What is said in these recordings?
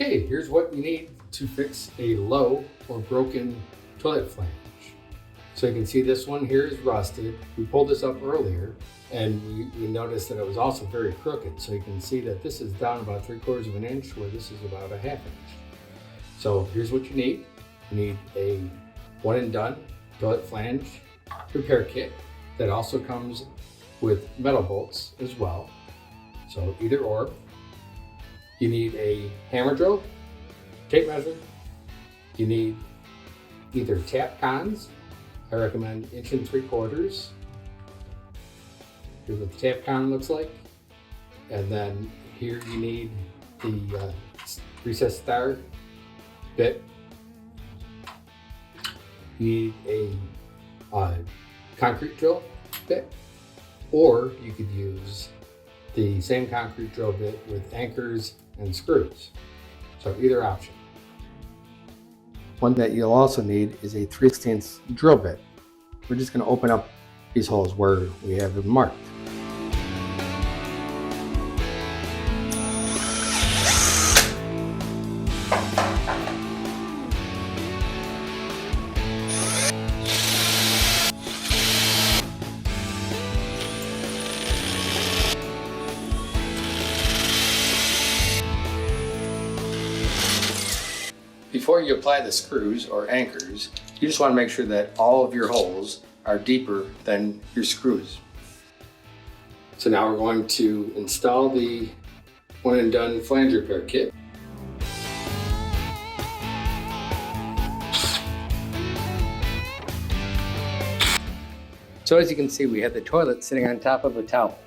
Okay, here's what you need to fix a low or broken toilet flange. So you can see this one here is rusted. We pulled this up earlier and we noticed that it was also very crooked. So you can see that this is down about 3/4 of an inch where this is about a 1/2 inch. So here's what you need. You need a one and done toilet flange repair kit that also comes with metal bolts as well. So either or. You need a hammer drill, tape measure. You need either tap cons. I recommend 1 3/4 inches. Here's what the tap con looks like. And then here you need the recessed star bit. You need a concrete drill bit, or you could use the same concrete drill bit with anchors and screws. So either option. One that you'll also need is a 3/16 drill bit. We're just going to open up these holes where we have them marked. Before you apply the screws or anchors, you just want to make sure that all of your holes are deeper than your screws. So now we're going to install the one and done flange repair kit. So as you can see, we have the toilet sitting on top of a towel,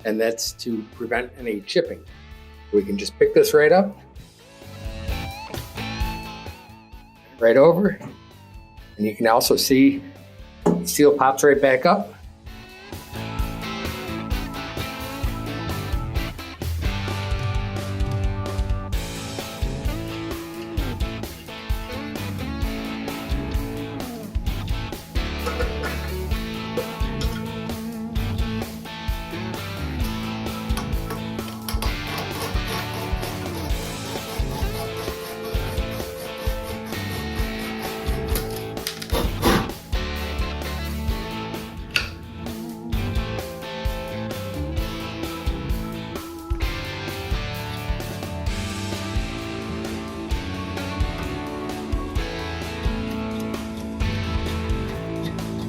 and that's to prevent any chipping. We can just pick this right up, right over, and you can also see the seal pops right back up.